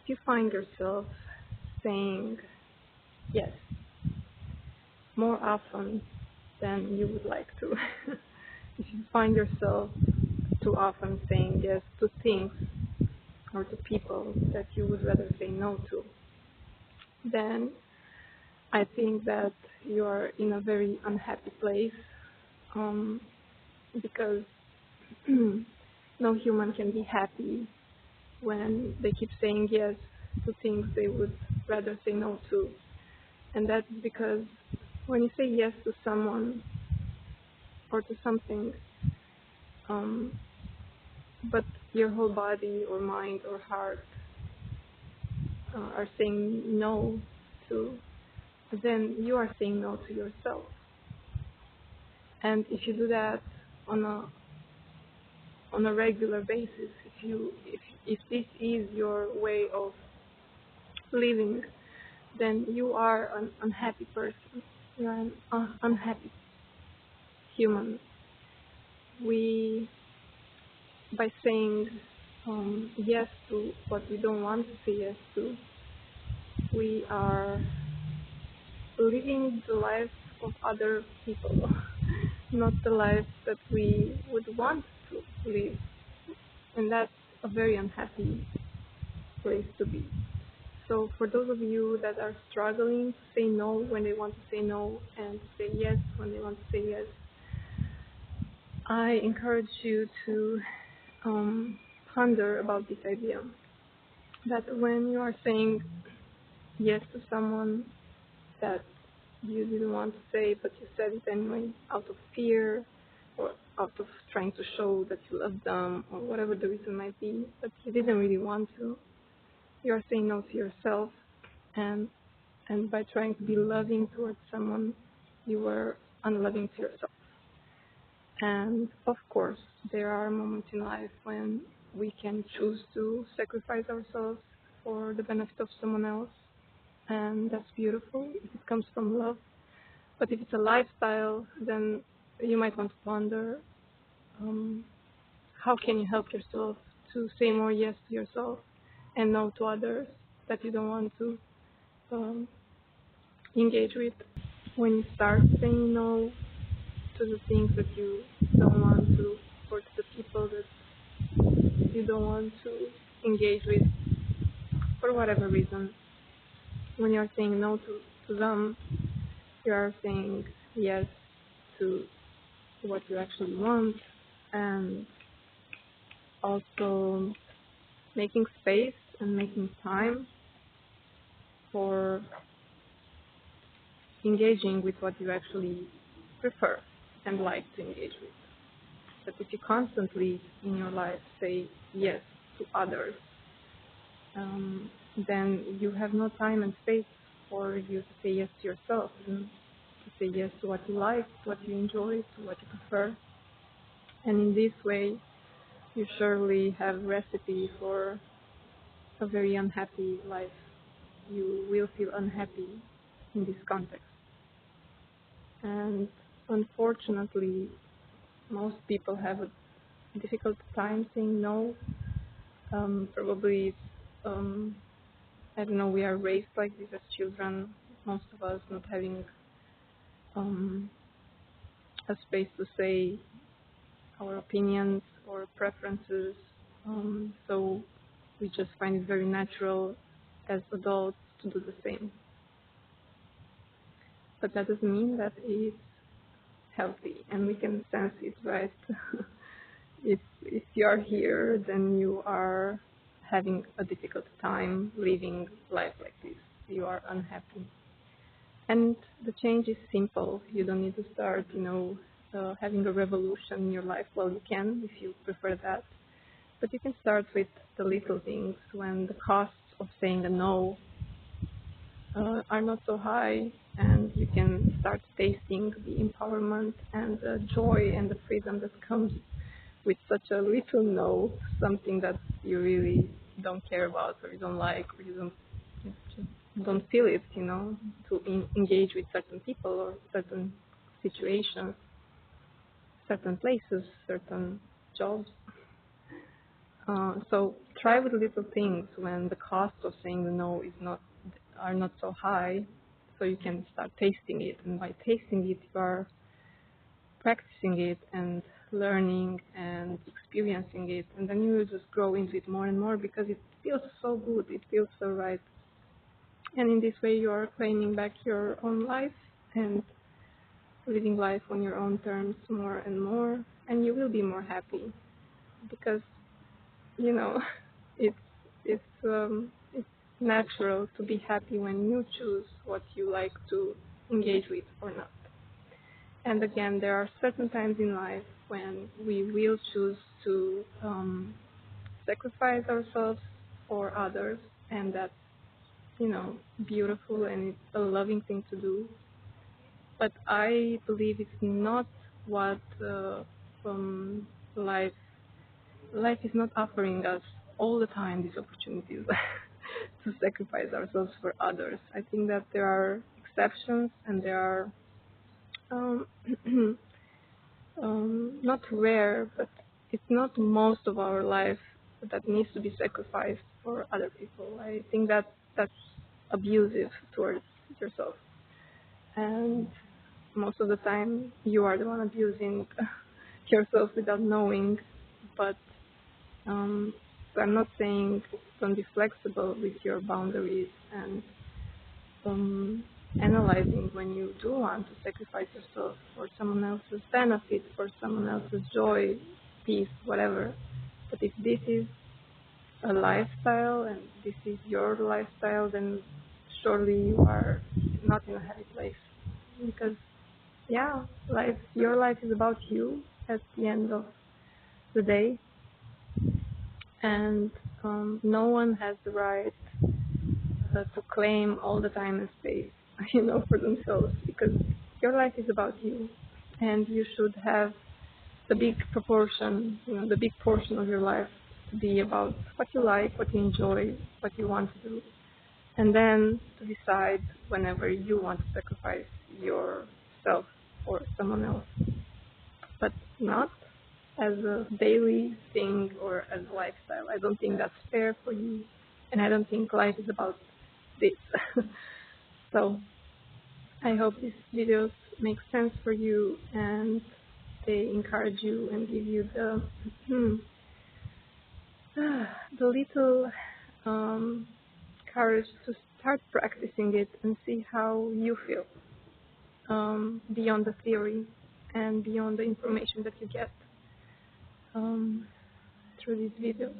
if you find yourself saying yes more often than you would like to, if you find yourself too often saying yes to things or to people that you would rather say no to, then I think that you are in a very unhappy place, um, because no human can be happy when they keep saying yes to things they would rather say no to. And that's because when you say yes to someone or to something, um, but your whole body or mind or heart are saying no to, then you are saying no to yourself. And if you do that on a regular basis, if this is your way of living, then you are an unhappy person. You are an unhappy human. We, by saying yes to what we don't want to say yes to, we are living the life of other people, not the life that we would want to live. And that's a very unhappy place to be. So for those of you that are struggling to say no when they want to say no and say yes when they want to say yes, I encourage you to ponder about this idea that when you are saying yes to someone that you didn't want to say but you said it anyway out of fear or out of trying to show that you love them or whatever the reason might be, but you didn't really want to, you are saying no to yourself, and by trying to be loving towards someone, you were unloving to yourself. And of course, there are moments in life when we can choose to sacrifice ourselves for the benefit of someone else, and that's beautiful if it comes from love. But if it's a lifestyle, then you might want to ponder, how can you help yourself to say more yes to yourself and no to others that you don't want to engage with. When you start saying no to the things that you don't want to, or to the people that you don't want to engage with for whatever reason, when you're saying no to them, you are saying yes to what you actually want, and also making space and making time for engaging with what you actually prefer and like to engage with. But if you constantly in your life say yes to others, then you have no time and space for you to say yes to yourself and to say yes to what you like, to what you enjoy, to what you prefer. And in this way, you surely have recipe for a very unhappy life. You will feel unhappy in this context. And unfortunately, most people have a difficult time saying no. Probably, I don't know, we are raised like this as children, most of us not having a space to say our opinions or preferences. So we just find it very natural as adults to do the same. But that doesn't mean that it's healthy, and we can sense it, right? If you are here, then you are having a difficult time living life like this. You are unhappy. And the change is simple. You don't need to start, having a revolution in your life. Well, you can if you prefer that. But you can start with the little things when the costs of saying a no are not so high, and you can start tasting the empowerment and the joy and the freedom that comes with such a little no, something that you really don't care about or you don't like or you don't feel it, to engage with certain people or certain situations, certain places, certain jobs. So try with little things when the cost of saying the no are not so high, so you can start tasting it. And by tasting it, you are practicing it and learning and experiencing it, and then you will just grow into it more and more because it feels so good. It feels so right. And in this way, you are claiming back your own life and living life on your own terms more and more, and you will be more happy because you know it's it's natural to be happy when you choose what you like to engage with or not. And again, there are certain times in life when we will choose to sacrifice ourselves for others, and that's beautiful and it's a loving thing to do. But I believe it's not what um, life life is not offering us all the time these opportunities to sacrifice ourselves for others. I think that there are exceptions and there are um, not rare, but it's not most of our life that needs to be sacrificed for other people. I think that that's abusive towards yourself, and most of the time you are the one abusing yourself without knowing. But so I'm not saying don't be flexible with your boundaries and um, analyzing when you do want to sacrifice yourself for someone else's benefit, for someone else's joy, peace, whatever. But if this is a lifestyle and this is your lifestyle, then surely you are not in a happy place. Because, yeah, your life is about you at the end of the day, and no one has the right to claim all the time and space, for themselves, because your life is about you, and you should have the big proportion, the big portion of your life to be about what you like, what you enjoy, what you want to do, and then to decide whenever you want to sacrifice yourself for someone else, but not as a daily thing or as a lifestyle. I don't think that's fair for you, and I don't think life is about this. So I hope these videos make sense for you and they encourage you and give you the little courage to start practicing it and see how you feel beyond the theory and beyond the information that you get through these videos.